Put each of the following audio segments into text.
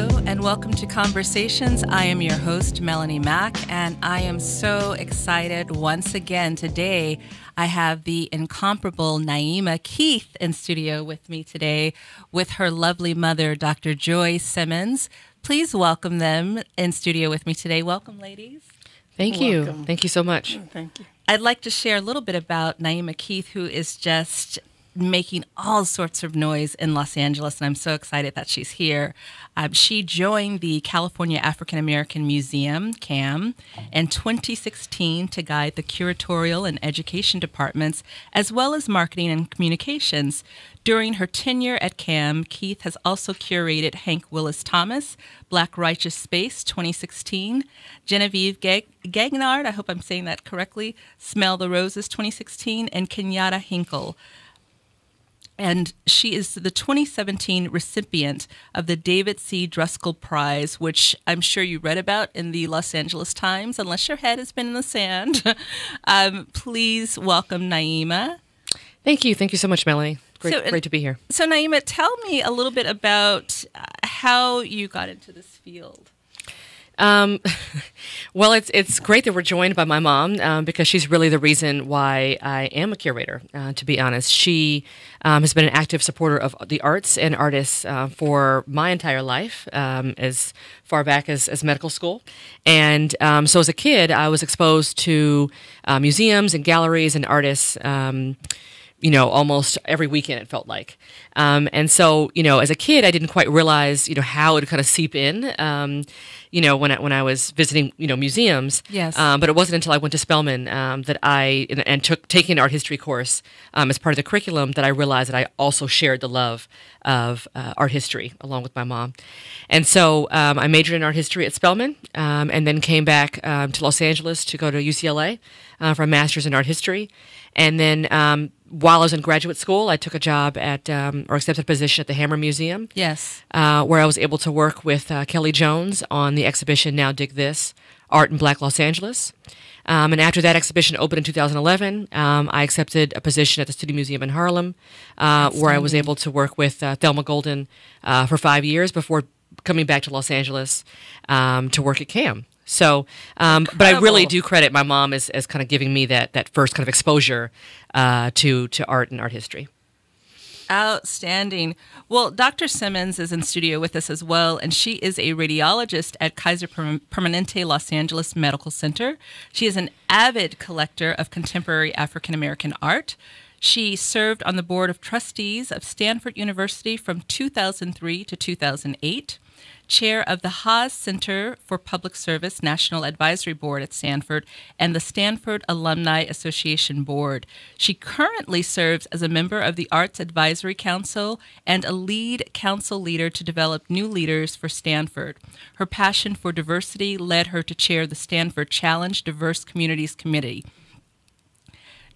Hello, and welcome to Conversations. I am your host, Melanie Mack, and I am so excited once again today. I have the incomparable Naima Keith in studio with me today with her lovely mother, Dr. Joy Simmons. Please welcome them in studio with me today. Welcome, ladies. Thank you. Thank you so much. Thank you. I'd like to share a little bit about Naima Keith, who is just making all sorts of noise in Los Angeles, and I'm so excited that she's here. She joined the California African American Museum, CAM, in 2016 to guide the curatorial and education departments, as well as marketing and communications. During her tenure at CAM, Keith has also curated Hank Willis Thomas, Black Righteous Space 2016, Genevieve Gagnard, I hope I'm saying that correctly, Smell the Roses 2016, and Kenyatta Hinkle. And she is the 2017 recipient of the David C. Driscoll Prize, which I'm sure you read about in the Los Angeles Times, unless your head has been in the sand. Please welcome Naima. Thank you. Thank you so much, Melanie. Great to be here. So Naima, tell me a little bit about how you got into this field. Well, it's great that we're joined by my mom because she's really the reason why I am a curator, to be honest. She has been an active supporter of the arts and artists for my entire life, as far back as medical school. And so as a kid, I was exposed to museums and galleries and artists almost every weekend, it felt like. And so, as a kid, I didn't quite realize, how it would kind of seep in, when I was visiting, museums. Yes. But it wasn't until I went to Spelman that I took taking an art history course as part of the curriculum that I realized that I also shared the love of art history along with my mom. And so I majored in art history at Spelman and then came back to Los Angeles to go to UCLA for a master's in art history. And then while I was in graduate school, I took a job at, or accepted a position at the Hammer Museum. Yes. Where I was able to work with Kelly Jones on the exhibition Now Dig This, Art in Black Los Angeles. And after that exhibition opened in 2011, I accepted a position at the Studio Museum in Harlem, where I was able to work with Thelma Golden for 5 years before coming back to Los Angeles to work at CAM. So, but I really do credit my mom as kind of giving me that first kind of exposure to art and art history. Outstanding. Well, Dr. Simmons is in studio with us as well, and she is a radiologist at Kaiser Permanente Los Angeles Medical Center. She is an avid collector of contemporary African American art. She served on the board of trustees of Stanford University from 2003 to 2008. Chair of the Haas Center for Public Service National Advisory Board at Stanford and the Stanford Alumni Association Board. She currently serves as a member of the Arts Advisory Council and a lead council leader to develop new leaders for Stanford. Her passion for diversity led her to chair the Stanford Challenge Diverse Communities Committee.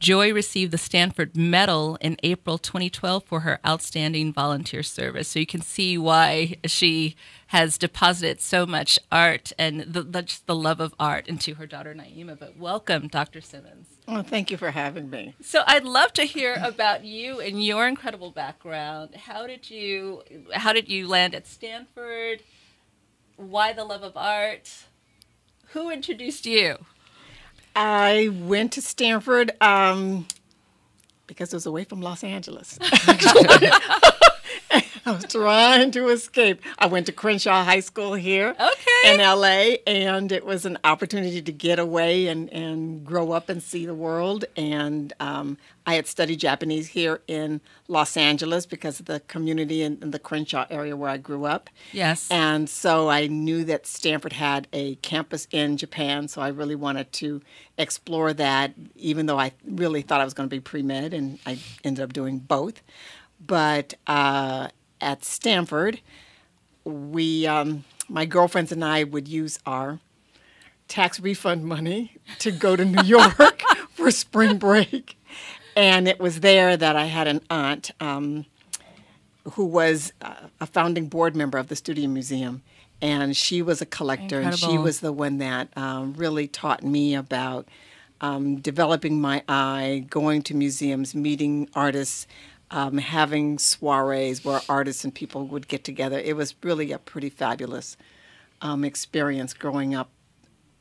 Joy received the Stanford Medal in April 2012 for her outstanding volunteer service. So you can see why she has deposited so much art and just the love of art into her daughter Naima. But welcome, Dr. Simmons. Well, thank you for having me. So I'd love to hear about you and your incredible background. How did you land at Stanford? Why the love of art? Who introduced you? I went to Stanford because it was away from Los Angeles. I was trying to escape. I went to Crenshaw High School here in LA, and it was an opportunity to get away and grow up and see the world. And I had studied Japanese here in Los Angeles because of the community in the Crenshaw area where I grew up. Yes. And so I knew that Stanford had a campus in Japan, so I really wanted to explore that, even though I really thought I was going to be pre-med, and I ended up doing both. But at Stanford, my girlfriends and I would use our tax refund money to go to New York for spring break. And it was there that I had an aunt who was a founding board member of the Studio Museum. And she was a collector, Incredible. and she was the one that really taught me about developing my eye, going to museums, meeting artists, having soirees where artists and people would get together. It was really a pretty fabulous experience growing up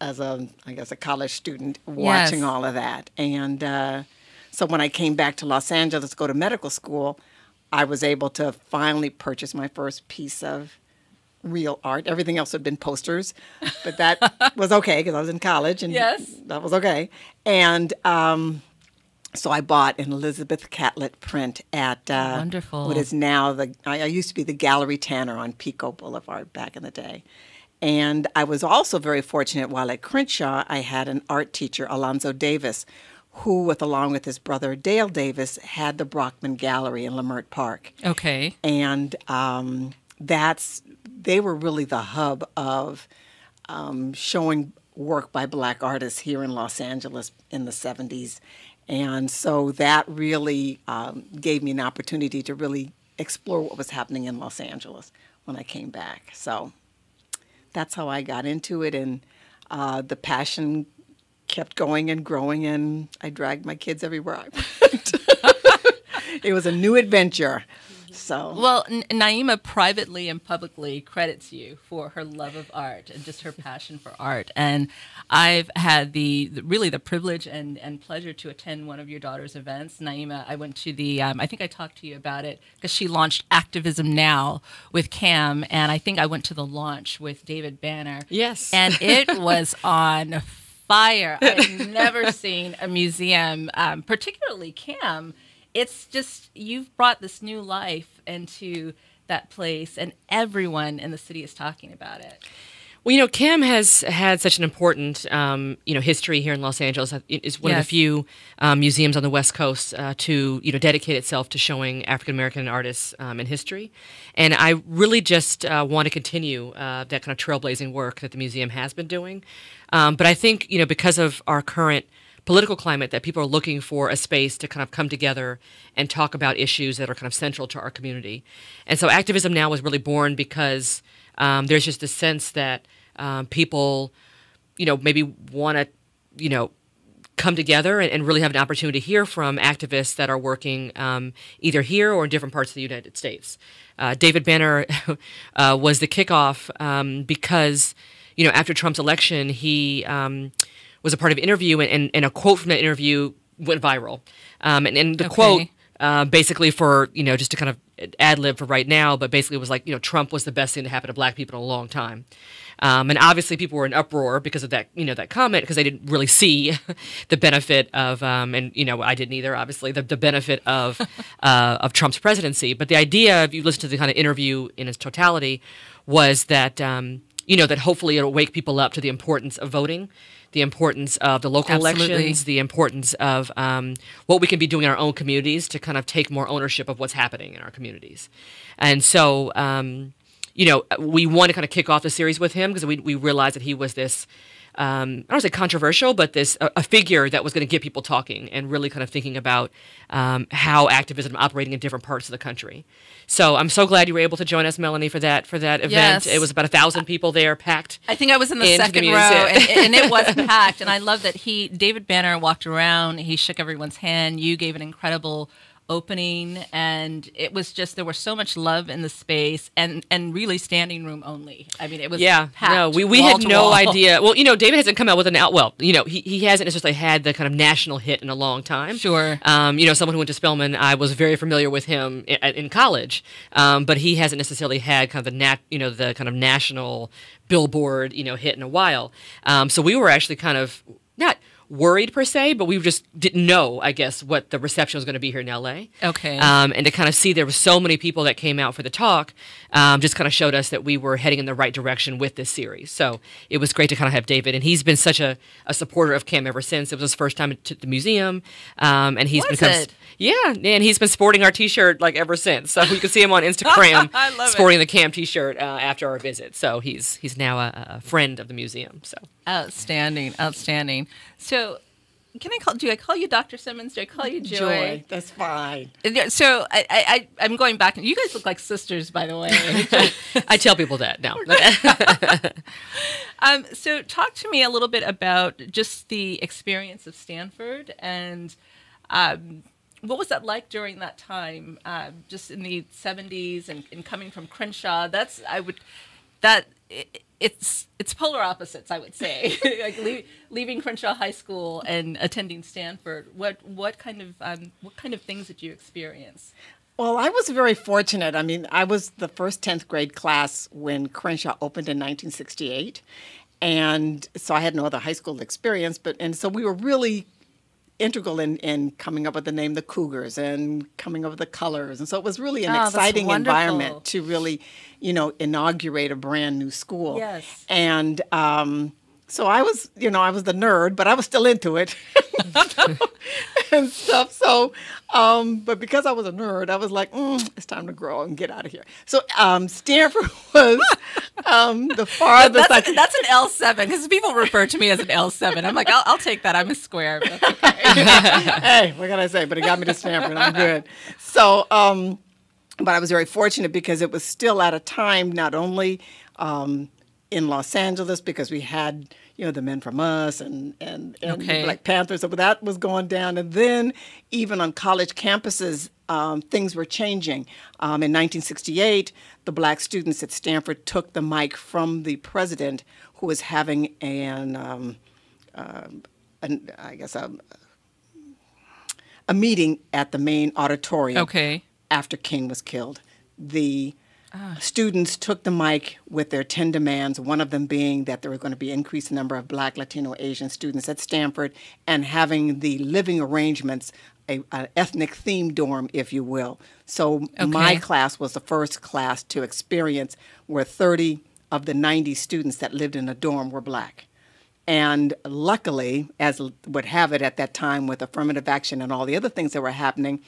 as I guess, a college student, watching all of that. And so when I came back to Los Angeles to go to medical school, I was able to finally purchase my first piece of real art. Everything else had been posters, but that was okay because I was in college, and that was okay. And so I bought an Elizabeth Catlett print at Wonderful. What is now I used to be the Gallery Tanner on Pico Boulevard back in the day. And I was also very fortunate while at Crenshaw, I had an art teacher, Alonzo Davis, who, along with his brother Dale Davis, had the Brockman Gallery in Leimert Park. Okay. And they were really the hub of showing work by Black artists here in Los Angeles in the 70s. And so that really gave me an opportunity to really explore what was happening in Los Angeles when I came back. So that's how I got into it, and the passion kept going and growing, and I dragged my kids everywhere I went. It was a new adventure. So well, Naima privately and publicly credits you for her love of art and just her passion for art. And I've had the privilege and pleasure to attend one of your daughter's events. Naima, I went to the, I think I talked to you about it because she launched Activism Now with Cam, and I think I went to the launch with David Banner. Yes. And it was on fire. I've never seen a museum, particularly Cam. It's just, you've brought this new life into that place, and everyone in the city is talking about it. Well, Cam has had such an important, history here in Los Angeles. It's one of the few museums on the West Coast to, dedicate itself to showing African-American artists in history. And I really just want to continue that kind of trailblazing work that the museum has been doing. But I think, because of our current political climate, that people are looking for a space to kind of come together and talk about issues that are kind of central to our community. And so Activism Now was really born because there's just a sense that people, maybe want to, come together and really have an opportunity to hear from activists that are working either here or in different parts of the United States. David Banner was the kickoff because, after Trump's election, he was a part of an interview, and a quote from that interview went viral. And the quote, basically for, just to kind of ad-lib for right now, but basically was like, Trump was the best thing to happen to Black people in a long time. And obviously people were in uproar because of that, that comment, because they didn't really see the benefit of, and, I didn't either, obviously, the benefit of Trump's presidency. But the idea, if you listen to the kind of interview in its totality, was that, that hopefully it'll wake people up to the importance of voting, the importance of the local elections, the importance of what we can be doing in our own communities to kind of take more ownership of what's happening in our communities. And so, we want to kind of kick off the series with him because we realized that he was this, I don't want to say controversial, but this a figure that was going to get people talking and really kind of thinking about how activism operating in different parts of the country. So I'm so glad you were able to join us, Melanie, for that event. Yes. It was about 1,000 people there, packed. I think I was in the second row, and it was packed. And I love that David Banner walked around, he shook everyone's hand. You gave an incredible opening, and it was just, there was so much love in the space, and really standing room only. I mean, it was packed. No, we had no idea. Well, David hasn't come out with he hasn't necessarily had the kind of national hit in a long time. Sure. Someone who went to Spelman, I was very familiar with him in college, but he hasn't necessarily had kind of the kind of national billboard, hit in a while. So we were actually kind of not worried per se, but we just didn't know, I guess, what the reception was going to be here in LA. Okay. And to kind of see there were so many people that came out for the talk, just kind of showed us that we were heading in the right direction with this series. So it was great to kind of have David, and he's been such a supporter of Cam ever since. It was his first time to the museum, and he's and he's been sporting our T-shirt like ever since. So you can see him on Instagram sporting the Cam T-shirt after our visit. So he's now a friend of the museum. So outstanding. So, do I call you Dr. Simmons? Do I call you Joy? Joy, that's fine. So I'm going back, and you guys look like sisters, by the way. I tell people that now. So talk to me a little bit about just the experience of Stanford and what was that like during that time, just in the 70s and coming from Crenshaw? It's polar opposites, I would say. Like leaving Crenshaw High School and attending Stanford. What kind of things did you experience? Well, I was very fortunate. I mean, I was the first 10th grade class when Crenshaw opened in 1968. And so I had no other high school experience, and so we were really integral in coming up with the name the Cougars and coming up with the colors. And so it was really an exciting environment to really, inaugurate a brand new school. Yes. And so I was the nerd, but I was still into it and stuff. So, but because I was a nerd, I was like, it's time to grow and get out of here. So Stanford was the farthest. That's an L7 because people refer to me as an L7. I'm like, I'll take that. I'm a square. But that's okay. Hey, what can I say? But it got me to Stanford. I'm good. So, but I was very fortunate because it was still at a time not only in Los Angeles, because we had the Men From Us and Okay. Black Panthers, so that was going down, and then even on college campuses, things were changing. In 1968, the black students at Stanford took the mic from the president, who was having a meeting at the main auditorium. Okay. After King was killed. The students took the mic with their 10 demands, one of them being that there were going to be increased number of Black, Latino, Asian students at Stanford, and having the living arrangements, an ethnic theme dorm, if you will. So my class was the first class to experience where 30 of the 90 students that lived in a dorm were Black. And luckily, as would have it at that time with affirmative action and all the other things that were happening,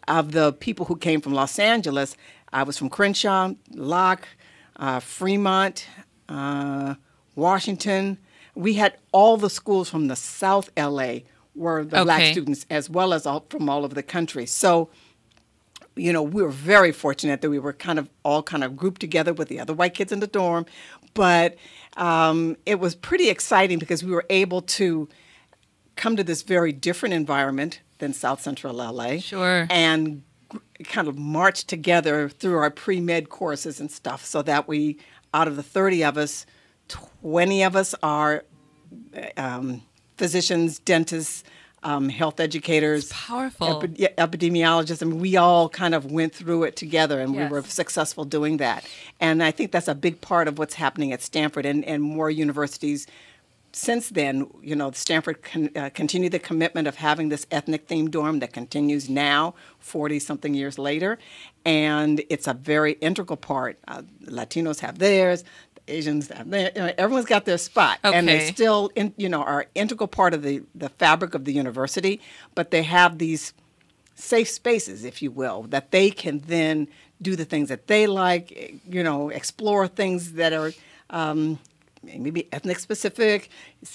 of the people who came from Los Angeles, I was from Crenshaw, Locke, Fremont, Washington. We had all the schools from the South LA were the Black students, as well as from all over the country. So, we were very fortunate that we were all grouped together with the other white kids in the dorm. But it was pretty exciting because we were able to come to this very different environment than South Central LA. Sure. And kind of march together through our pre-med courses and stuff, so that we, out of the 30 of us, 20 of us are physicians, dentists, health educators. It's powerful. Epidemiologists. I mean, we all kind of went through it together, and we were successful doing that. And I think that's a big part of what's happening at Stanford and more universities. Since then, Stanford continued the commitment of having this ethnic themed dorm that continues now, 40-something years later. And it's a very integral part. Latinos have theirs, the Asians have theirs. Everyone's got their spot. Okay. And they still, are an integral part of the fabric of the university. But they have these safe spaces, if you will, that they can then do the things that they like, explore things that are maybe ethnic specific,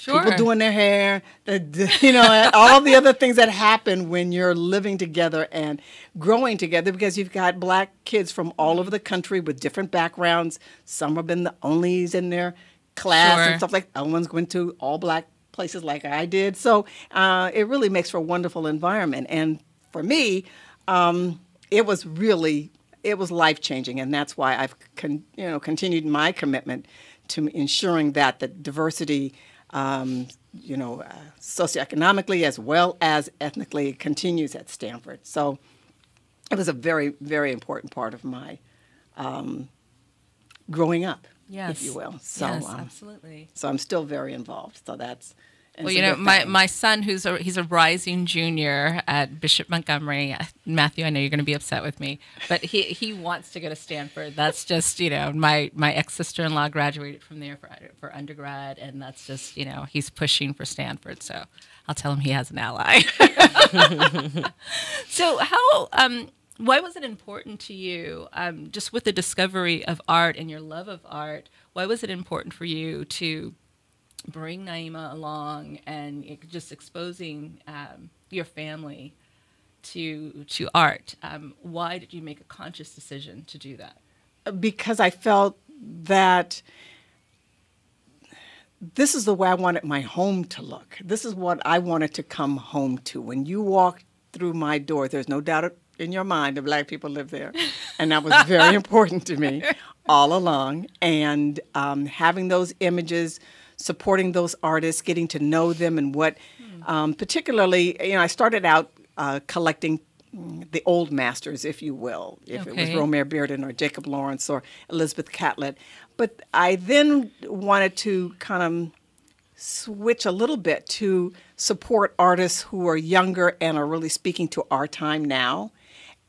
people doing their hair, all the other things that happen when you're living together and growing together, because you've got Black kids from all over the country with different backgrounds. Some have been the onlys in their class and stuff like that. Other ones went to all Black places like I did. So it really makes for a wonderful environment. And for me, it was life-changing, and that's why I've continued my commitment to ensuring that the diversity, socioeconomically as well as ethnically, continues at Stanford. So it was a very, very important part of my growing up, if you will. So, yes, absolutely. So I'm still very involved. So that's. Well, my son, he's a rising junior at Bishop Montgomery. Matthew, I know you're going to be upset with me, but he wants to go to Stanford. That's just, my ex-sister-in-law graduated from there for undergrad, and that's just, he's pushing for Stanford. So I'll tell him he has an ally. So why was it important to you, just with the discovery of art and your love of art, why was it important for you to bring Naima along and just exposing your family to art? Why did you make a conscious decision to do that? Because I felt that this is the way I wanted my home to look. This is what I wanted to come home to. When you walk through my door. There's no doubt in your mind that Black people live there. And that was very important to me all along. And having those images, supporting those artists, getting to know them and what, particularly, I started out collecting the old masters, if you will, if it was Romare Bearden or Jacob Lawrence or Elizabeth Catlett. But I then wanted to kind of switch a little bit to support artists who are younger and are really speaking to our time now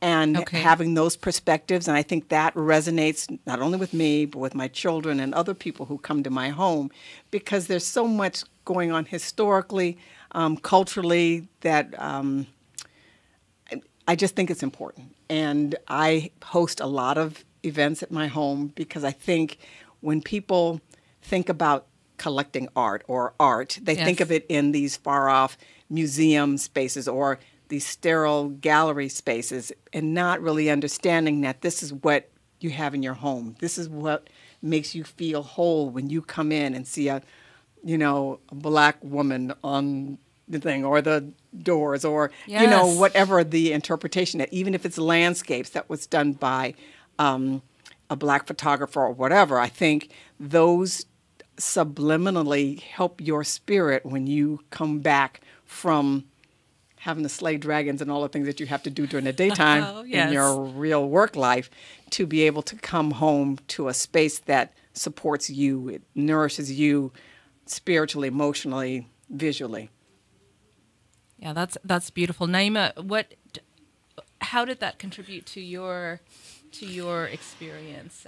and having those perspectives. And I think that resonates not only with me, but with my children and other people who come to my home, because there's so much going on historically, culturally, that I just think it's important. And I host a lot of events at my home because I think when people think about collecting art, they think of it in these far-off museum spaces or these sterile gallery spaces, and not really understanding that this is what you have in your home. This is what makes you feel whole when you come in and see a Black woman on the thing or the doors or, whatever the interpretation, that even if it's landscapes that was done by a Black photographer or whatever, I think those subliminally help your spirit when you come back from having to slay dragons and all the things that you have to do during the daytime in your real work life, to be able to come home to a space that supports you, it nourishes you spiritually, emotionally, visually. Yeah, that's beautiful. Naima, how did that contribute to your experience?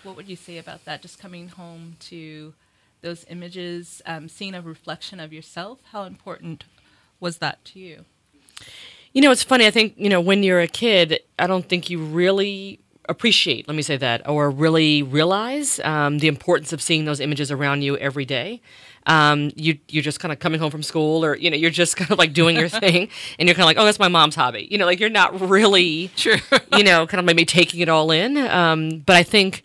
What would you say about that? Just coming home to those images, seeing a reflection of yourself. How important was that to you? It's funny. I think, when you're a kid, I don't think you really appreciate, let me say that, or really realize the importance of seeing those images around you every day. You're just kind of coming home from school, or, you're just kind of like doing your thing, and you're kind of like, oh, that's my mom's hobby. Like you're not really, kind of maybe taking it all in. But I think,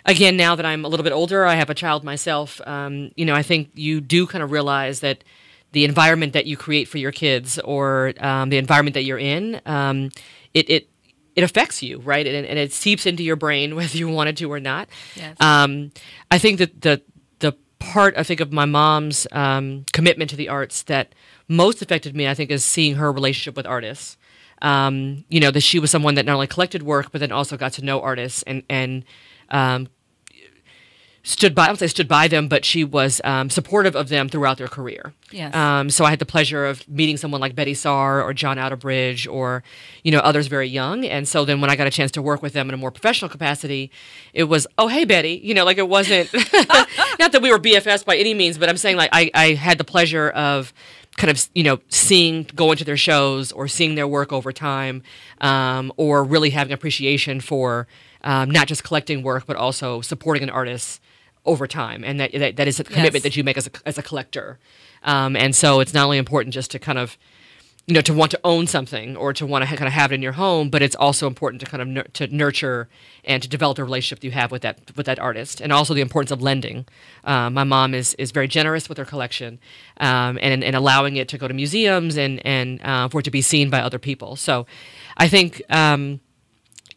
again, now that I'm a little bit older, I have a child myself, I think you do kind of realize that the environment that you create for your kids, or the environment that you're in, it affects you, right? And it seeps into your brain whether you wanted to or not. Yes. I think that the part, I think, of my mom's commitment to the arts that most affected me, I think, is seeing her relationship with artists. That she was someone that not only collected work, but then also got to know artists and stood by them, but she was supportive of them throughout their career. Yes. So I had the pleasure of meeting someone like Betty Saar or John Outerbridge or, others very young. And so then when I got a chance to work with them in a more professional capacity, it was, oh, hey, Betty, like it wasn't, not that we were BFFs by any means, but I'm saying like I had the pleasure of kind of, going to their shows or seeing their work over time, or really having appreciation for not just collecting work, but also supporting an artist over time, and that is a commitment that you make as a collector. And so it's not only important just to kind of, to want to own something or to want to kind of have it in your home, but it's also important to kind of to nurture and to develop the relationship that you have with that artist, and also the importance of lending. My mom is very generous with her collection, and allowing it to go to museums and for it to be seen by other people. So I think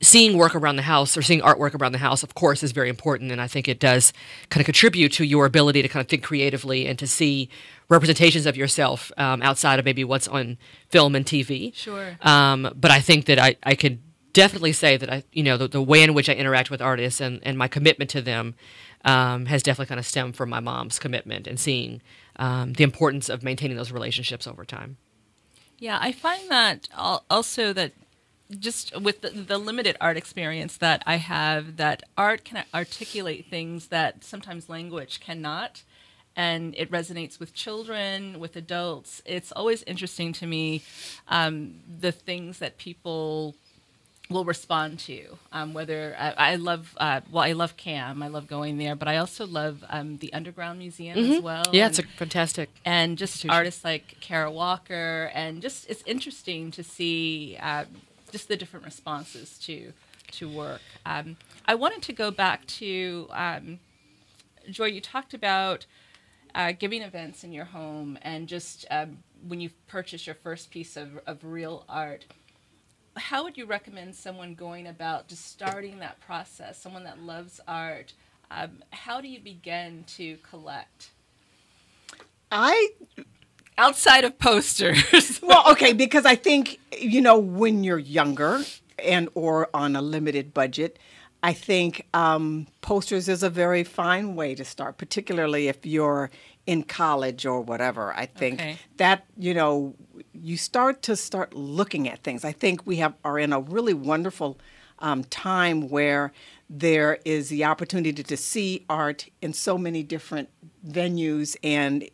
seeing work around the house, or seeing artwork around the house, of course, is very important. And I think it does kind of contribute to your ability to kind of think creatively and to see representations of yourself outside of maybe what's on film and TV. Sure. But I think that I could definitely say that the way in which I interact with artists and my commitment to them has definitely kind of stemmed from my mom's commitment and seeing the importance of maintaining those relationships over time. Yeah, I find that also that just with the limited art experience that I have, that art can articulate things that sometimes language cannot, and it resonates with children, with adults. It's always interesting to me, the things that people will respond to. Whether I love CAM, I love going there, but I also love the Underground Museum as well. Yeah, it's a fantastic. And just artists like Kara Walker, and just it's interesting to see just the different responses to work. I wanted to go back to Joy. You talked about giving events in your home and just when you purchase your first piece of real art, how would you recommend someone going about just starting that process, someone that loves art? How do you begin to collect? Outside of posters. Well, okay, because I think, when you're younger and or on a limited budget, I think posters is a very fine way to start, particularly if you're in college or whatever. I think that, you start looking at things. I think we are in a really wonderful time where there is the opportunity to see art in so many different venues, and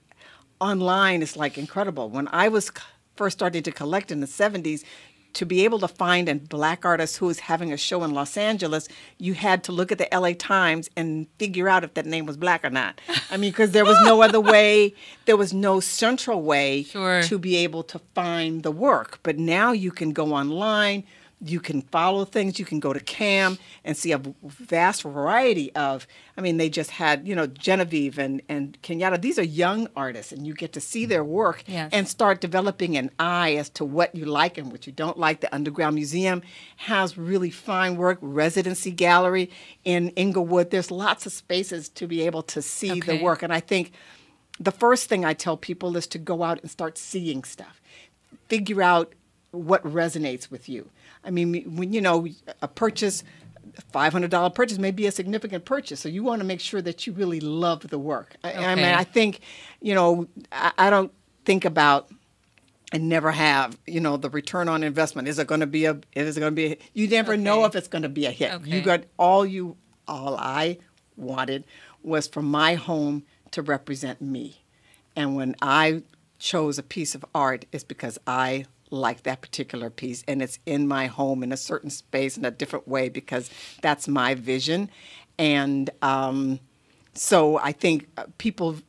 online is like incredible. When I was first starting to collect in the 70s, to be able to find a black artist who was having a show in Los Angeles, you had to look at the LA Times and figure out if that name was black or not. I mean, because there was no other way, there was no central way to be able to find the work. But now you can go online, you can follow things, you can go to CAM and see a vast variety of, they just had, Genevieve and Kenyatta. These are young artists, and you get to see their work and start developing an eye as to what you like and what you don't like. The Underground Museum has really fine work, Residency Gallery in Inglewood. There's lots of spaces to be able to see the work. And I think the first thing I tell people is to go out and start seeing stuff. Figure out what resonates with you. When a purchase, $500 purchase may be a significant purchase, so you want to make sure that you really love the work. I think, I don't think about and never have, the return on investment. Is it going to be a? You never know if it's going to be a hit. You got all I wanted was for my home to represent me, and when I chose a piece of art, it's because I like that particular piece, and it's in my home in a certain space in a different way because that's my vision. And so I think people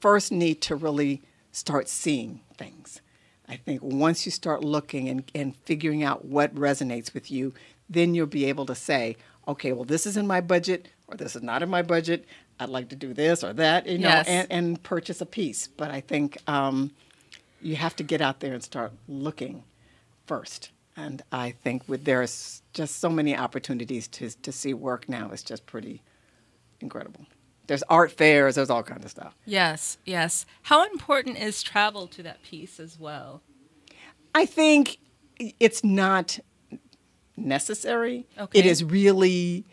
first need to really start seeing things. I think once you start looking and figuring out what resonates with you, then you'll be able to say, okay, well, this is in my budget or this is not in my budget. I'd like to do this or that, and purchase a piece. But I think you have to get out there and start looking first. And I think there's just so many opportunities to see work now. It's just pretty incredible. There's art fairs. There's all kinds of stuff. Yes, yes. How important is travel to that piece as well? I think it's not necessary. It is really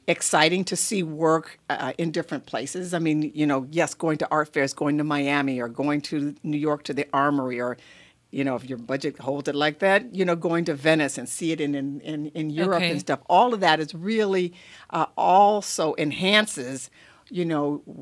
exciting to see work in different places. Yes, going to art fairs, going to Miami or going to New York to the Armory, or, if your budget holds it like that, going to Venice and see it in Europe and stuff. All of that is really also enhances,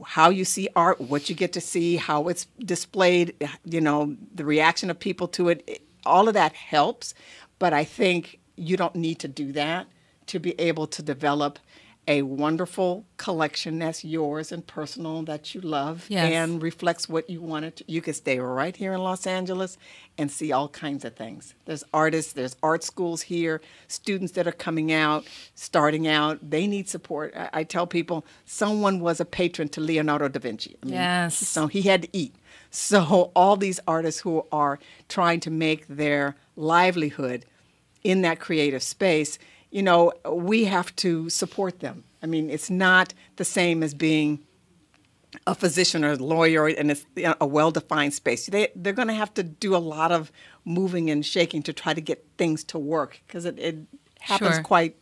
how you see art, what you get to see, how it's displayed, the reaction of people to it. All of that helps. But I think you don't need to do that to be able to develop a wonderful collection that's yours and personal, that you love and reflects what you wanted to. You could stay right here in Los Angeles and see all kinds of things. There's artists, there's art schools here, students that are coming out, starting out. They need support. I tell people someone was a patron to Leonardo da Vinci. So he had to eat. So all these artists who are trying to make their livelihood in that creative space, we have to support them. It's not the same as being a physician or a lawyer, and it's a well-defined space. They're going to have to do a lot of moving and shaking to try to get things to work, because it happens quite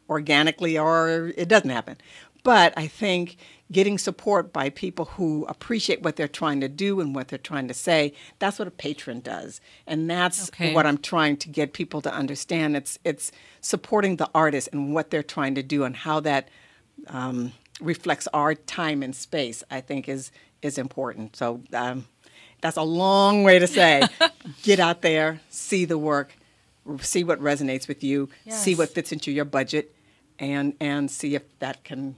organically, or it doesn't happen. But I think getting support by people who appreciate what they're trying to do and what they're trying to say, that's what a patron does. And that's what I'm trying to get people to understand. It's supporting the artist and what they're trying to do and how that reflects our time and space, I think is important. So that's a long way to say, get out there, see the work, see what resonates with you, see what fits into your budget, and see if that can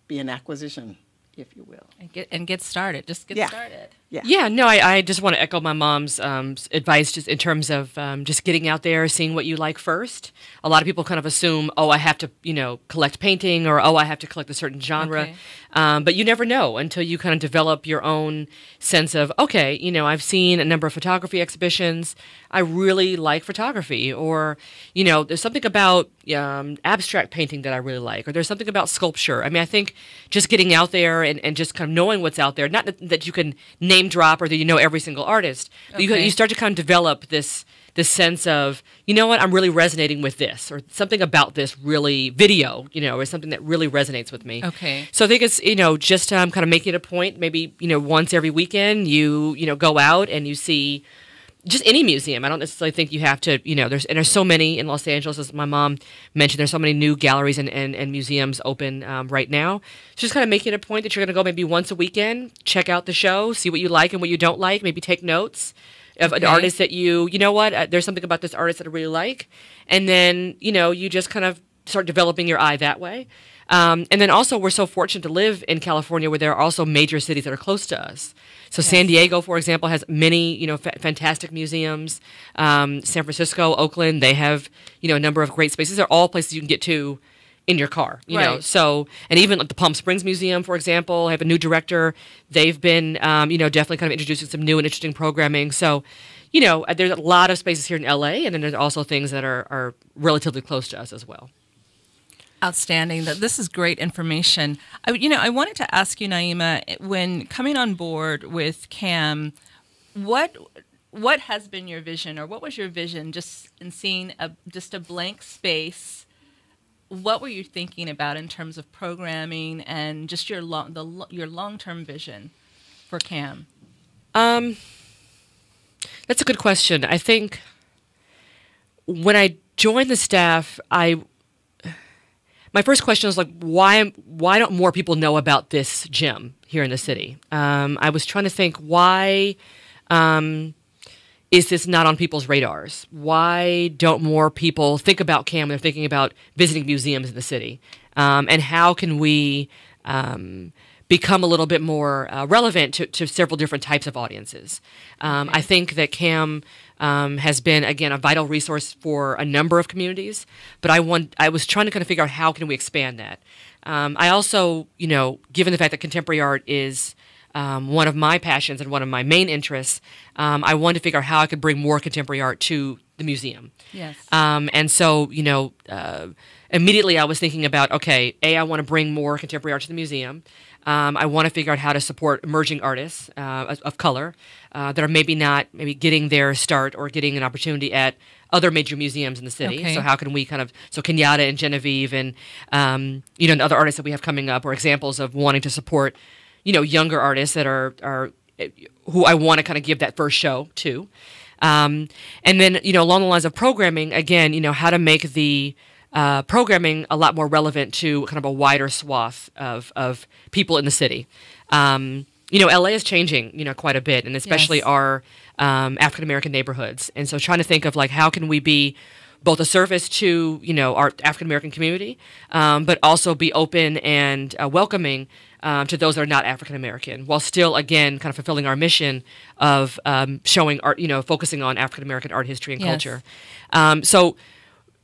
be an acquisition. if you will. And get started. Just get started. Yeah, no, I just want to echo my mom's advice just in terms of just getting out there, seeing what you like first. A lot of people kind of assume, oh, I have to, collect painting, or, oh, I have to collect a certain genre. Okay. But you never know until you kind of develop your own sense of, okay, I've seen a number of photography exhibitions. I really like photography. Or, there's something about abstract painting that I really like. Or there's something about sculpture. I mean, I think just getting out there and just kind of knowing what's out there, not that you can name drop or that every single artist. Okay. You start to kind of develop this sense of, what, I'm really resonating with this, or something about this really video, or something that really resonates with me. Okay. So I think it's, just kind of making it a point, maybe, once every weekend you go out and you see just any museum. I don't necessarily think you have to, there's so many in Los Angeles, as my mom mentioned, there's so many new galleries and museums open right now. So just kind of making it a point that you're going to go maybe once a weekend, check out the show, see what you like and what you don't like, maybe take notes of an artist that there's something about this artist that I really like. And then, you just kind of start developing your eye that way. And then also, we're so fortunate to live in California, where there are also major cities that are close to us. So San Diego, for example, has many, fantastic museums. San Francisco, Oakland, they have, a number of great spaces. They're all places you can get to in your car, you know. So, and even like the Palm Springs Museum, for example, have a new director. They've been, definitely kind of introducing some new and interesting programming. So, there's a lot of spaces here in LA, and then there's also things that are relatively close to us as well. Outstanding. This is great information. I wanted to ask you, Naima, when coming on board with CAM, what has been your vision, or what was your vision just in seeing just a blank space? What were you thinking about in terms of programming and just your long-term vision for CAM? That's a good question. I think when I joined the staff, my first question was like, why don't more people know about this gym here in the city? I was trying to think, why is this not on people's radars? Why don't more people think about CAM when they're thinking about visiting museums in the city? And how can we become a little bit more relevant to several different types of audiences? I think that CAM has been, again, a vital resource for a number of communities, but I was trying to kind of figure out how can we expand that. I also, given the fact that contemporary art is one of my passions and one of my main interests, I wanted to figure out how I could bring more contemporary art to the museum. Yes. And so, immediately I was thinking about, okay, I want to bring more contemporary art to the museum. I want to figure out how to support emerging artists of color that are maybe getting their start or getting an opportunity at other major museums in the city. Okay. So how can we Kenyatta and Genevieve and, and other artists that we have coming up, or examples of wanting to support, younger artists that are who I want to kind of give that first show to. And then, along the lines of programming, again, how to make the programming a lot more relevant to kind of a wider swath of people in the city. LA is changing, quite a bit, and especially our African-American neighborhoods. And so trying to think of, like, how can we be both a service to, our African-American community, but also be open and welcoming to those that are not African-American, while still, again, kind of fulfilling our mission of showing art, focusing on African-American art history and culture. So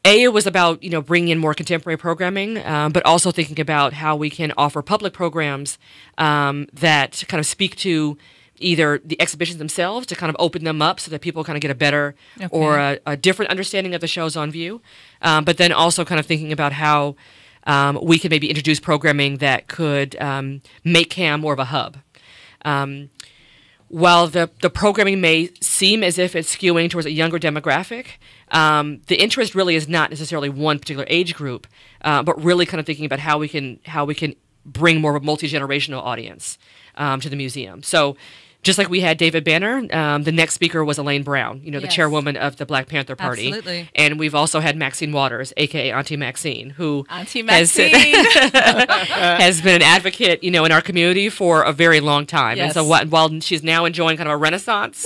it was about, bringing in more contemporary programming, but also thinking about how we can offer public programs that kind of speak to either the exhibitions themselves, to kind of open them up so that people kind of get a better or a different understanding of the shows on view, but then also kind of thinking about how we can maybe introduce programming that could make CAM more of a hub. While the programming may seem as if it's skewing towards a younger demographic, the interest really is not necessarily one particular age group, but really kind of thinking about how we can bring more of a multi-generational audience to the museum. So just like we had David Banner, the next speaker was Elaine Brown, the chairwoman of the Black Panther Party. Absolutely. And we've also had Maxine Waters, a.k.a. Auntie Maxine, who has been an advocate, in our community for a very long time. Yes. And so while she's now enjoying kind of a renaissance,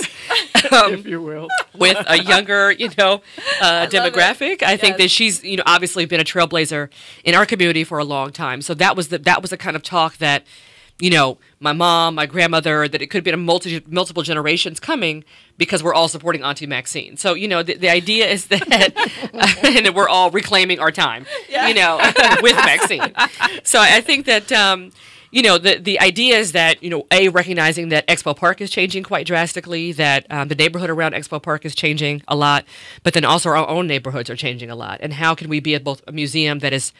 if you will, with a younger, demographic, I think that she's, obviously been a trailblazer in our community for a long time. So that was the kind of talk that my mom, my grandmother, that it could have been multiple generations coming because we're all supporting Auntie Maxine. So, the idea is that, and that we're all reclaiming our time, with Maxine. So I think that, the idea is that, recognizing that Expo Park is changing quite drastically, that the neighborhood around Expo Park is changing a lot, but then also our own neighborhoods are changing a lot. And how can we be at both a museum that is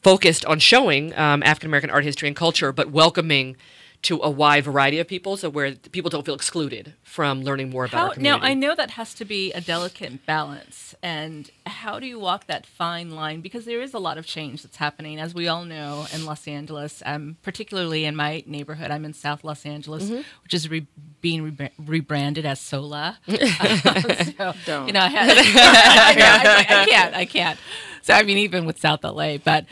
focused on showing African-American art history and culture, but welcoming to a wide variety of people, so where people don't feel excluded from learning more about our community. Now, I know that has to be a delicate balance, and how do you walk that fine line? Because there is a lot of change that's happening, as we all know, in Los Angeles, particularly in my neighborhood. I'm in South Los Angeles, which is being rebranded as SOLA. Don't. I can't. So, I mean, even with South LA, but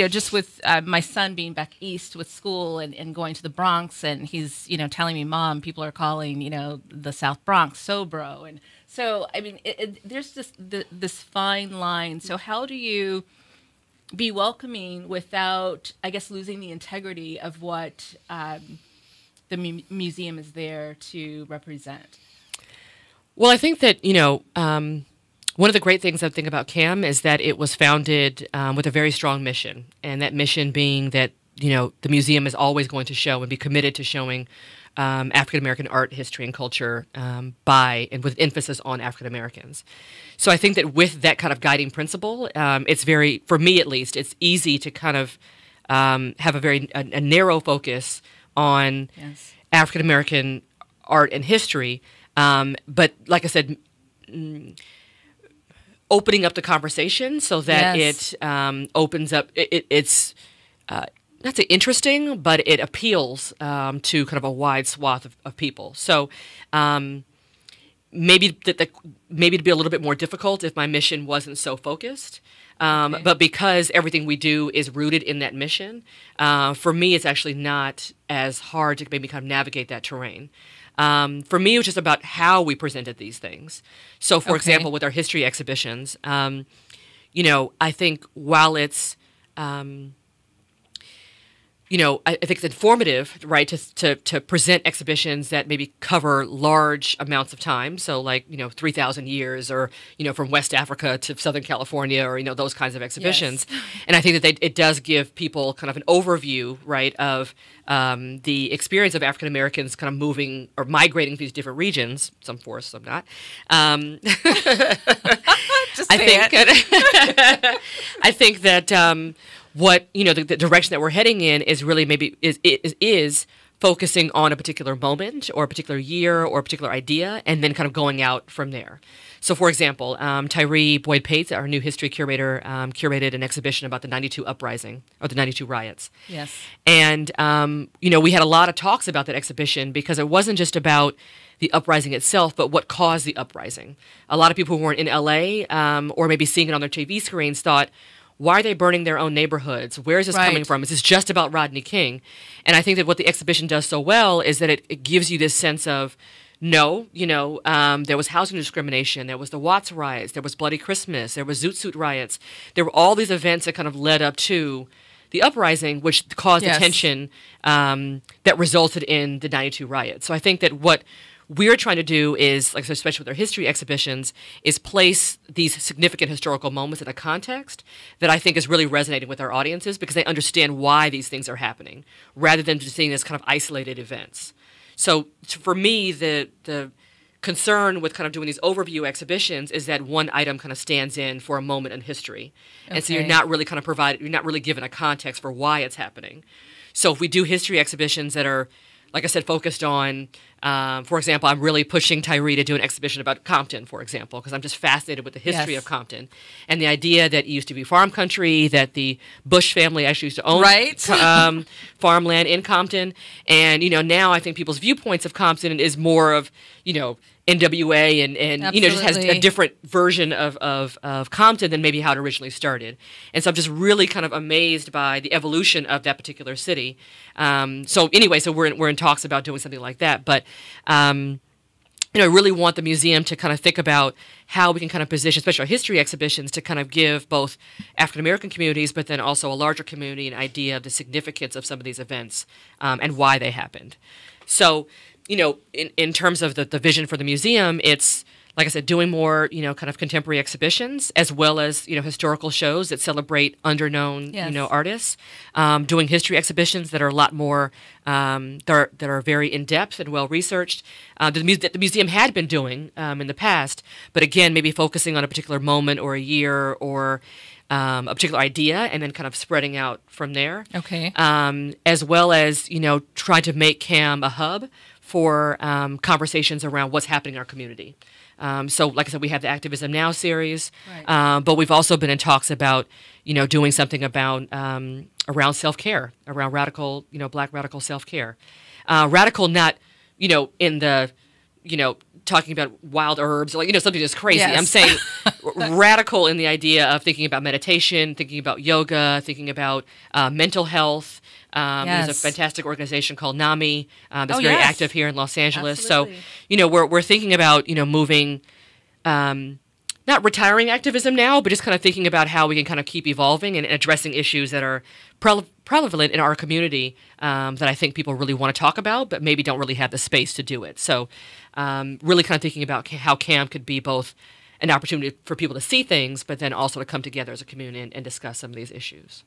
just with my son being back east with school and going to the Bronx, and he's, telling me, Mom, people are calling, the South Bronx Sobro. And so, I mean, there's just this fine line. So how do you be welcoming without, I guess, losing the integrity of what the museum is there to represent? Well, I think that, one of the great things I think about CAM is that it was founded with a very strong mission, and that mission being that, the museum is always going to show and be committed to showing African-American art, history, and culture by and with emphasis on African-Americans. So I think that with that kind of guiding principle, it's very, for me at least, it's easy to kind of have a very narrow focus on African-American art and history. But like I said, opening up the conversation so that it opens up, it's not say interesting, but it appeals to kind of a wide swath of people. So maybe to be a little bit more difficult if my mission wasn't so focused. But because everything we do is rooted in that mission, for me, it's actually not as hard to maybe kind of navigate that terrain. For me, it was just about how we presented these things. So, for example, with our history exhibitions, I think while it's, I think it's informative, right, to present exhibitions that maybe cover large amounts of time. So, like, 3,000 years, or, from West Africa to Southern California, or, those kinds of exhibitions. Yes. And I think that it does give people kind of an overview, right, of the experience of African Americans kind of moving or migrating to these different regions, some forced, some not. I think that what the direction that we're heading in is really maybe is focusing on a particular moment or a particular year or a particular idea, and then kind of going out from there. So, for example, Tyree Boyd-Pates, our new history curator, curated an exhibition about the 92 uprising, or the 92 riots. Yes. And, we had a lot of talks about that exhibition because it wasn't just about the uprising itself, but what caused the uprising. A lot of people who weren't in LA or maybe seeing it on their TV screens thought, why are they burning their own neighborhoods? Where is this coming from? Is this just about Rodney King? And I think that what the exhibition does so well is that it gives you this sense of, no, there was housing discrimination, there was the Watts riots, there was Bloody Christmas, there was Zoot Suit riots. There were all these events that kind of led up to the uprising, which caused the tension that resulted in the 92 riots. So I think that what we're trying to do is, like, especially with our history exhibitions, is place these significant historical moments in a context that I think is really resonating with our audiences because they understand why these things are happening, rather than just seeing as kind of isolated events. So for me, the concern with kind of doing these overview exhibitions is that one item kind of stands in for a moment in history. Okay. And so you're not really you're not really given a context for why it's happening. So if we do history exhibitions that are, like I said, focused on, for example, I'm really pushing Tyree to do an exhibition about Compton, for example, because I'm just fascinated with the history of Compton and the idea that it used to be farm country, that the Bush family actually used to own farmland in Compton. And, now I think people's viewpoints of Compton is more of, NWA and just has a different version of Compton than maybe how it originally started. And so I'm just really kind of amazed by the evolution of that particular city. So we're in talks about doing something like that. But I really want the museum to kind of think about how we can kind of position, especially our history exhibitions, to kind of give both African American communities, but then also a larger community, an idea of the significance of some of these events and why they happened. So, in terms of the vision for the museum, it's, like I said, doing more, kind of contemporary exhibitions, as well as, historical shows that celebrate underknown, artists, doing history exhibitions that are a lot more, that are very in-depth and well-researched, that the museum had been doing in the past, but again, maybe focusing on a particular moment or a year or a particular idea, and then kind of spreading out from there. Okay. As well as, trying to make CAM a hub for conversations around what's happening in our community. So, like I said, we have the Activism Now series, right. But we've also been in talks about, doing something about around self-care, around radical, Black radical self-care. Radical, not, in the, talking about wild herbs, or, something just crazy. Yes. I'm saying radical in the idea of thinking about meditation, thinking about yoga, thinking about mental health. There's a fantastic organization called NAMI that's very active here in Los Angeles. Absolutely. So, we're thinking about, moving, not retiring activism now, but just kind of thinking about how we can kind of keep evolving and addressing issues that are prevalent in our community that I think people really want to talk about, but maybe don't really have the space to do it. So, really kind of thinking about how CAM could be both an opportunity for people to see things, but then also to come together as a community and discuss some of these issues.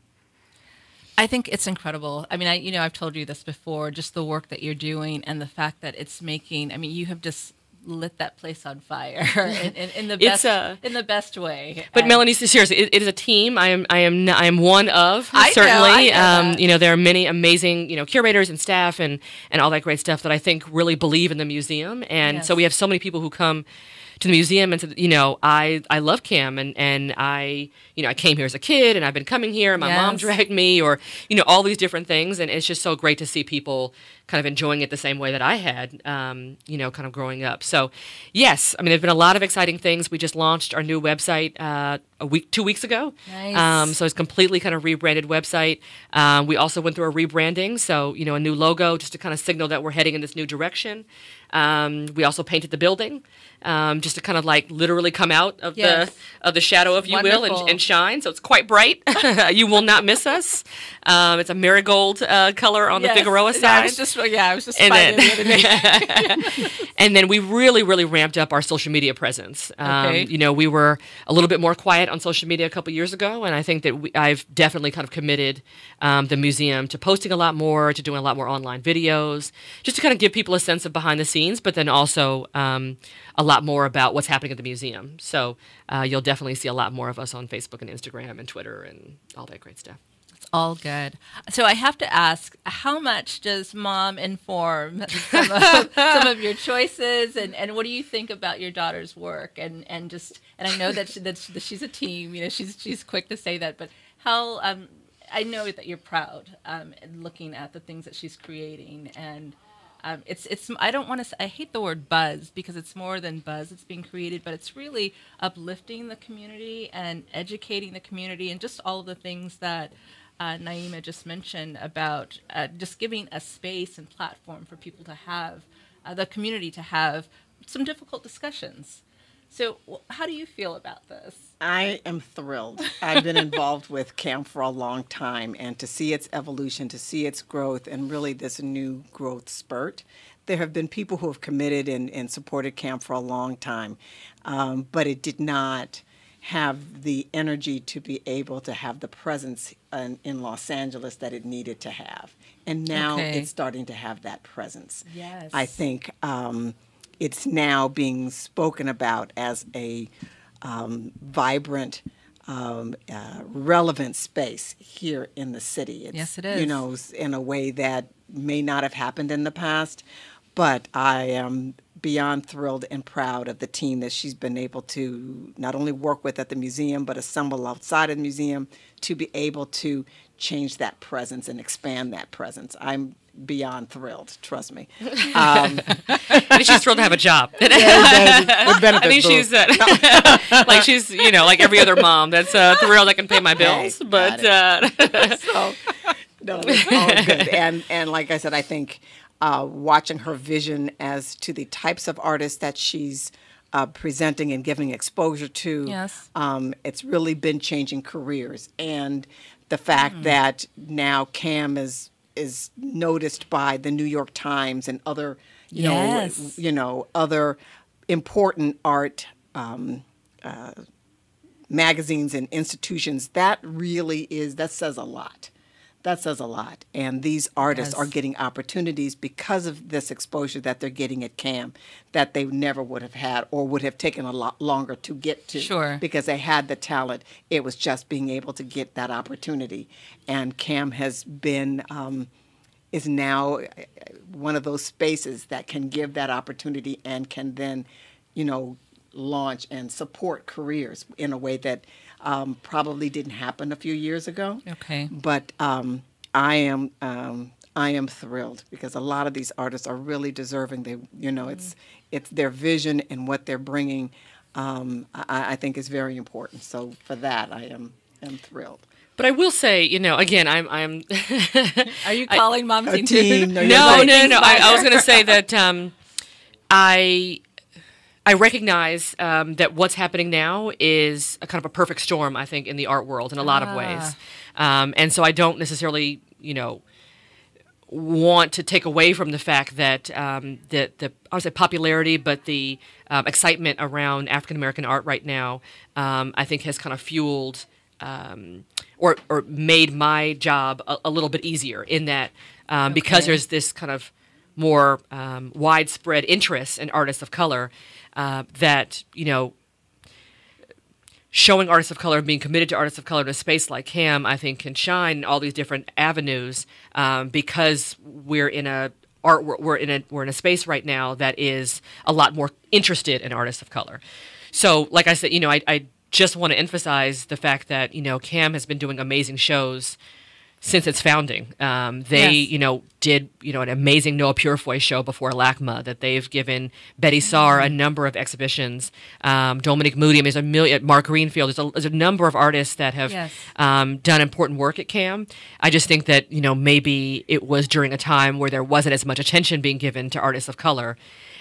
I think it's incredible. I mean, I've told you this before, just the work that you're doing and the fact that it's making, you have just lit that place on fire in the best way. But Melanie, seriously, it is a team. I am one of, certainly. I know there are many amazing, curators and staff and all that great stuff that I think really believe in the museum. And so we have so many people who come to the museum and said, I love CAM and I came here as a kid and I've been coming here and my mom dragged me, or, all these different things. And it's just so great to see people kind of enjoying it the same way that I had, kind of growing up. So, yes, there've been a lot of exciting things. We just launched our new website 2 weeks ago. Nice. So it's completely kind of rebranded website. We also went through a rebranding, so, a new logo just to kind of signal that we're heading in this new direction. We also painted the building just to kind of like literally come out of the shadow, if you will, and shine. So it's quite bright. You will not miss us. It's a marigold color on the Figueroa side. I was just spying the other day. And then we really, really ramped up our social media presence. Okay. We were a little bit more quiet on social media a couple years ago, and I think that I've definitely kind of committed the museum to posting a lot more, to doing a lot more online videos, just to kind of give people a sense of behind the scenes, but then also a lot more about what's happening at the museum. So you'll definitely see a lot more of us on Facebook and Instagram and Twitter and all that great stuff. It's all good. So I have to ask, how much does Mom inform some of your choices, and what do you think about your daughter's work? And I know that she's a team. She's quick to say that, but how? I know that you're proud looking at the things that she's creating, and it's I don't want to. I hate the word buzz because it's more than buzz. It's being created, but it's really uplifting the community and educating the community, and just all of the things that Naima just mentioned about just giving a space and platform for people to have, the community to have some difficult discussions. So how do you feel about this? I am thrilled. I've been involved with CAM for a long time, and to see its evolution, to see its growth, and really this new growth spurt. There have been people who have committed and supported CAM for a long time, but it did not have the energy to be able to have the presence in Los Angeles that it needed to have. And now it's starting to have that presence. Yes. I think it's now being spoken about as a vibrant, relevant space here in the city. Yes, it is. In a way that may not have happened in the past. But I am beyond thrilled and proud of the team that she's been able to not only work with at the museum, but assemble outside of the museum to be able to change that presence and expand that presence. I'm beyond thrilled, trust me. She's thrilled to have a job. I think she's like she's like every other mom that's thrilled I can pay my bills. But so no, it's all good. And like I said, I think watching her vision as to the types of artists that she's presenting and giving exposure to. Yes. It's really been changing careers. And the fact that now Cam is noticed by the New York Times and other, other important art magazines and institutions, that says a lot. That says a lot. And these artists are getting opportunities because of this exposure that they're getting at CAM that they never would have had or would have taken a lot longer to get to. Sure. Because they had the talent. It was just being able to get that opportunity. And CAM has been, is now one of those spaces that can give that opportunity and can then, launch and support careers in a way that probably didn't happen a few years ago. Okay. But I am thrilled because a lot of these artists are really deserving. They, it's their vision and what they're bringing. I think is very important. So for that, I am thrilled. But I will say, again, I'm. Are you calling Mom A Team team? too? No. I was going to say that I recognize that what's happening now is a kind of a perfect storm, I think, in the art world in a lot of ways. And so I don't necessarily, want to take away from the fact that the I would say popularity, but the excitement around African American art right now, I think, has kind of fueled or made my job a little bit easier in that because there's this kind of more widespread interest in artists of color. That, showing artists of color and being committed to artists of color in a space like CAM, I think, can shine in all these different avenues because we're in a space right now that is a lot more interested in artists of color. So, like I said, I just want to emphasize the fact that CAM has been doing amazing shows since its founding. They, did, an amazing Noah Purefoy show before LACMA that they've given Betty Saar a number of exhibitions. Dominic Moody, there's Mark Greenfield. There's a number of artists that have done important work at CAM. I just think that, maybe it was during a time where there wasn't as much attention being given to artists of color.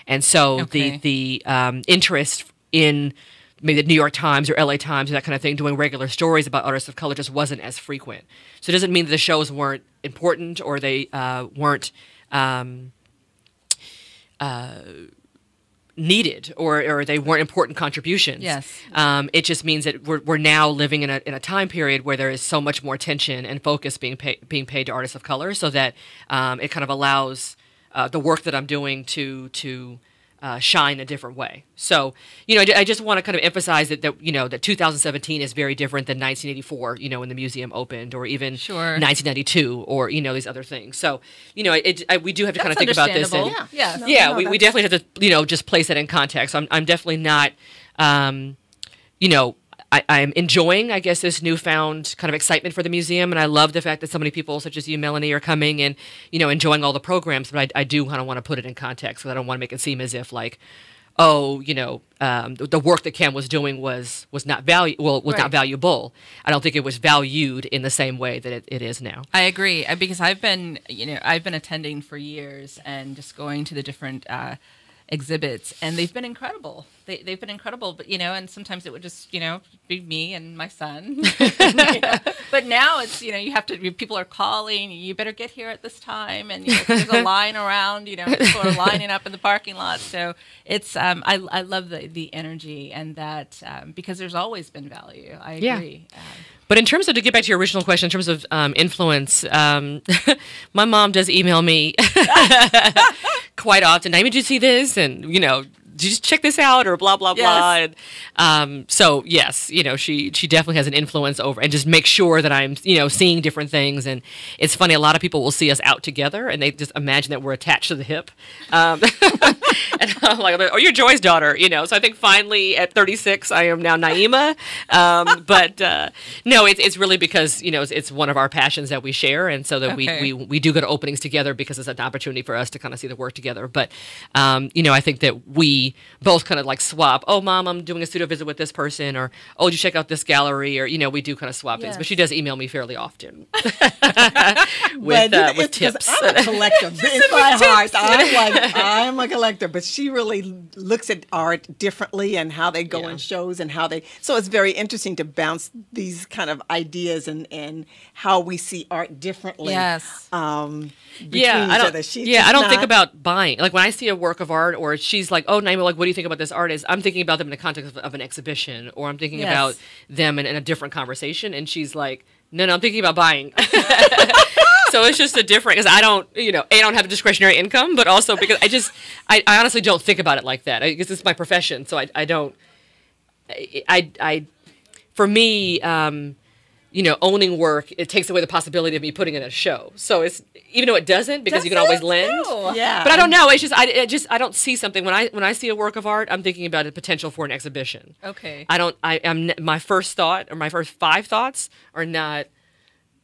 And so the interest in maybe the New York Times or LA Times or that kind of thing, doing regular stories about artists of color just wasn't as frequent. So it doesn't mean that the shows weren't important or they weren't needed or they weren't important contributions. Yes. It just means that we're now living in a time period where there is so much more attention and focus being paid to artists of color, so that it kind of allows the work that I'm doing to shine a different way. So, I just want to kind of emphasize that 2017 is very different than 1984, when the museum opened, or even 1992, or, these other things. So, we do have to kind of think about this. And, we definitely have to, just place that in context. I'm definitely not, I'm enjoying, I guess, this newfound kind of excitement for the museum, and I love the fact that so many people, such as you, Melanie, are coming and, enjoying all the programs, but I do kind of want to put it in context, because I don't want to make it seem as if, like, the work that Cam was doing was not not valuable. I don't think it was valued in the same way that it is now. I agree, because I've been attending for years and just going to the different exhibits, and they've been incredible. They've been incredible, but and sometimes it would just be me and my son. But now it's you have to. People are calling. You better get here at this time, and there's a line around. People are lining up in the parking lot. So it's I love the energy and that because there's always been value. I agree. But in terms of, to get back to your original question, in terms of influence, my mom does email me quite often. Did you see this? And, did you just check this out, or blah, blah, blah. And, so, yes, she definitely has an influence over, and just make sure that I'm, seeing different things. And it's funny, a lot of people will see us out together, and they just imagine that we're attached to the hip. And I'm like, oh, you're Joy's daughter, you know. So I think finally at 36, I am now Naima. But no, it's really because, you know, it's one of our passions that we share. And so that we do go to openings together because it's an opportunity for us to kind of see the work together. But, you know, I think that we both kind of like swap. Oh, Mom, I'm doing a studio visit with this person. Or, oh, did you check out this gallery? Or, you know, we do kind of swap things. But she does email me fairly often with tips. I'm a collector. In my heart, I'm a collector. But she really looks at art differently and how they go in shows and how they. So it's very interesting to bounce these kind of ideas and how we see art differently. Yes. Between each other. I don't think about buying. Like when I see a work of art, or she's like, "Oh, Naima, like, what do you think about this artist?" I'm thinking about them in the context of an exhibition, or I'm thinking about them in a different conversation, and she's like, "No, I'm thinking about buying." So it's just a different, because I don't, you know, I don't have discretionary income, but also because I honestly don't think about it like that. Because it's my profession, so I don't. For me, you know, owning work, it takes away the possibility of me putting it in a show. So it's, even though it doesn't, because you can always lend. Yeah. But I don't know. It's just I don't see something when I see a work of art. I'm thinking about the potential for an exhibition. Okay. My first thought, or my first 5 thoughts are not,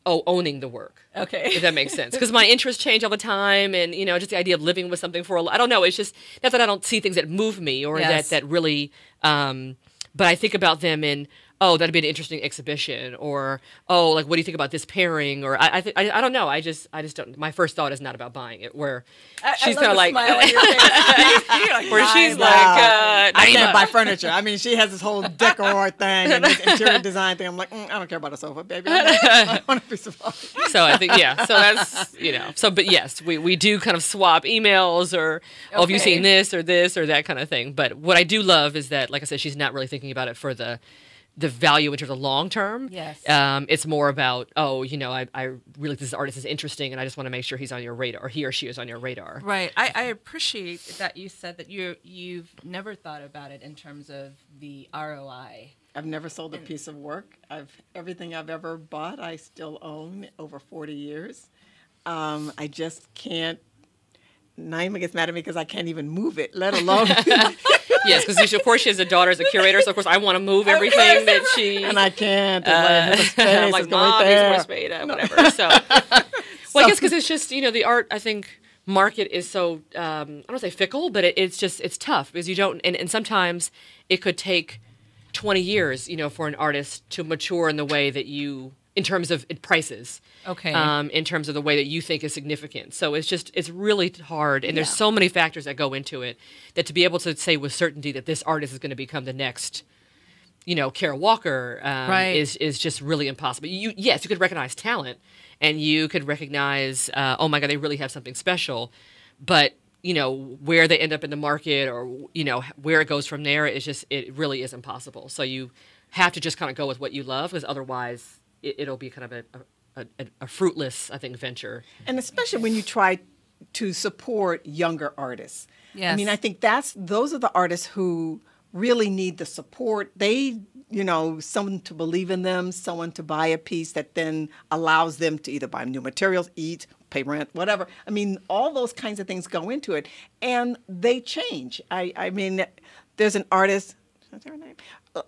owning the work. Okay. If that makes sense. Because my interests change all the time, and, you know, just the idea of living with something for I don't know. It's just not that I don't see things that move me, or that really. But I think about them in, oh, that'd be an interesting exhibition, or, oh, like, what do you think about this pairing? Or I don't know. I just don't. My first thought is not about buying it. Where she's kind of like, where she's like, I can't buy furniture. I mean, she has this whole decor thing and this interior design thing. I'm like, I don't care about a sofa, baby. I want a piece of art. So I think, so that's, you know, but yes, we do kind of swap emails, or, oh, have you seen this or that kind of thing. But what I do love is that, like I said, she's not really thinking about it for the value in terms of long term. Yes. It's more about, oh, you know, I really think this artist is interesting, and I just want to make sure he's on your radar, or he or she is on your radar. Right. I appreciate that you said that you've never thought about it in terms of the ROI. I've never sold a piece of work. Everything I've ever bought, I still own over 40 years. I just can't. Naima gets mad at me because I can't even move it, let alone. Yes, because of course she has a daughter as a curator, so of course I want to move everything that she. And I can't. I'm like, Mom needs more space, whatever. So, well, I guess because it's just, you know, the art, I think, market is so, I don't say fickle, but it's tough, because you don't, and sometimes it could take 20 years, you know, for an artist to mature in the way that you, in terms of prices. Okay. In terms of the way that you think is significant. So it's really hard, and there's so many factors that go into it, that to be able to say with certainty that this artist is going to become the next, you know, Kara Walker, is just really impossible. Yes, you could recognize talent, and you could recognize, oh my God, they really have something special, but, you know, where they end up in the market, or, you know, where it goes from there, it really is impossible. So you have to just kind of go with what you love, because otherwise it'll be kind of a fruitless, I think, venture. And especially when you try to support younger artists. Yes. I mean, I think those are the artists who really need the support. They, you know, someone to believe in them, someone to buy a piece that then allows them to either buy new materials, eat, pay rent, whatever. I mean, all those kinds of things go into it, and they change. I mean, there's an artist, what's her name?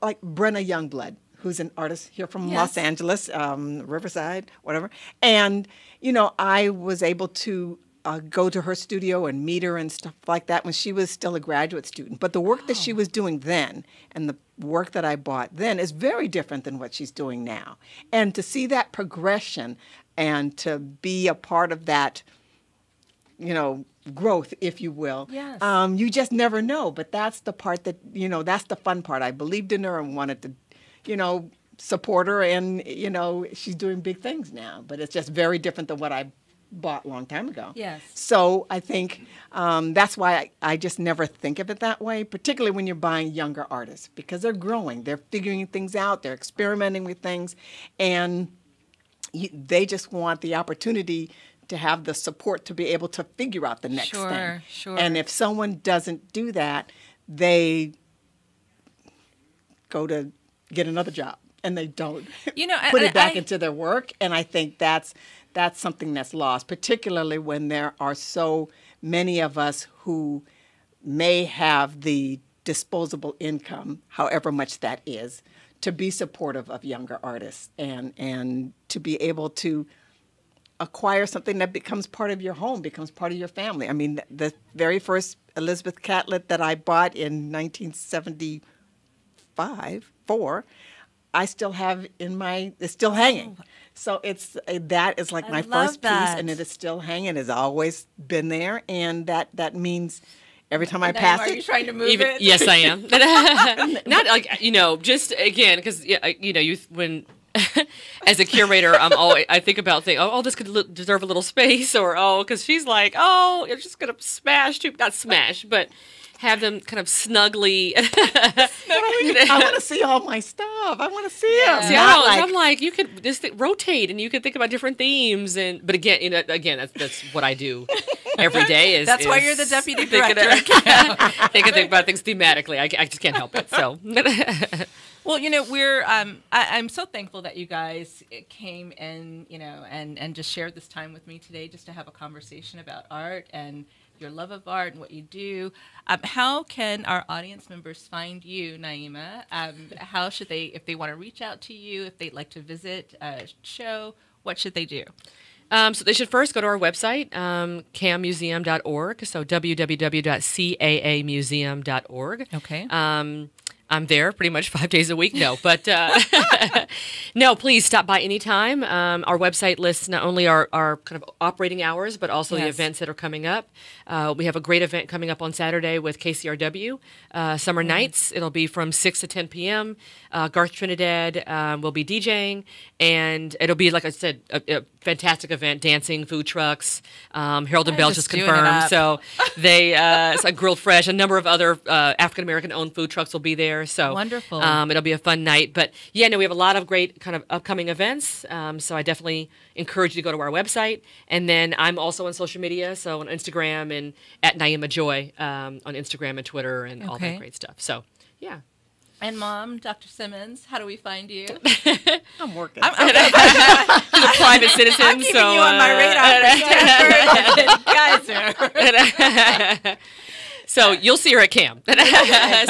Like Brenna Youngblood, who's an artist here from Los Angeles, Riverside, whatever. And, you know, I was able to go to her studio and meet her and stuff like that when she was still a graduate student. But the work that she was doing then, and the work that I bought then, is very different than what she's doing now. And to see that progression and to be a part of that, you know, growth, if you will. Yes. You just never know. But that's the part that, you know, that's the fun part. I believed in her and wanted to, you know, support her, and, you know, she's doing big things now, but it's just very different than what I bought a long time ago. Yes. So I think that's why I just never think of it that way, particularly when you're buying younger artists, because they're growing, they're figuring things out, they're experimenting with things, and they just want the opportunity to have the support to be able to figure out the next thing. Sure. And if someone doesn't do that, they go to get another job, and they don't put it back into their work. And I think that's something that's lost, particularly when there are so many of us who may have the disposable income, however much that is, to be supportive of younger artists and to be able to acquire something that becomes part of your home, becomes part of your family. I mean, the very first Elizabeth Catlett that I bought in 1975, I still have it's still hanging. So that is like my first piece, and it is still hanging. It's always been there, and that means every time I pass it. Are you trying to move it? Yes, I am. Not like, just again, because when as a curator, I think about things. Oh, this could deserve a little space, or because she's like, it's just gonna not smash, but have them kind of snugly. I want to see all my stuff. I want to see them. See, I'm like, you could just rotate, and you could think about different themes, but again, that's what I do every day. That's why you're the deputy director. Think about things thematically. I just can't help it. So. Well, I'm so thankful that you guys came and and just shared this time with me today, just to have a conversation about art and your love of art and what you do. How can our audience members find you, Naima? How should they, if they want to reach out to you, if they'd like to visit a show, what should they do? So they should first go to our website, cammuseum.org, so www.caamuseum.org. Okay. I'm there pretty much 5 days a week. No, but no, please stop by anytime. Our website lists not only our kind of operating hours, but also the events that are coming up. We have a great event coming up on Saturday with KCRW, Summer Nights. It'll be from 6 to 10 p.m. Garth Trinidad will be DJing, and it'll be, like I said, a fantastic event, dancing, food trucks. Harold and Bell just confirmed. So it's like Grilled Fresh. A number of other African-American owned food trucks will be there. So wonderful. It'll be a fun night. But we have a lot of great kind of upcoming events. So I definitely encourage you to go to our website. And then I'm also on social media, so on Instagram and at Naima Joy on Instagram and Twitter and all that great stuff. So, yeah. And Mom, Dr. Simmons, how do we find you? I'm working. She's a private citizen. I'm keeping you on my radar. Guys. So you'll see her at CAM,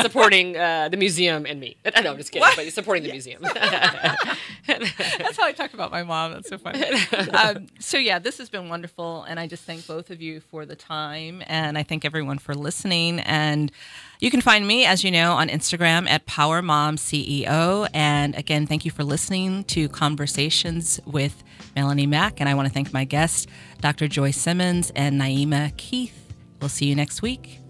supporting the museum and me. No, I'm just kidding, but supporting the museum. That's how I talk about my mom. That's so funny. This has been wonderful, and I just thank both of you for the time, and I thank everyone for listening. And you can find me, as you know, on Instagram at PowerMomCEO. And again, thank you for listening to Conversations with Melanie Mack, and I want to thank my guests, Dr. Joy Simmons and Naima Keith. We'll see you next week.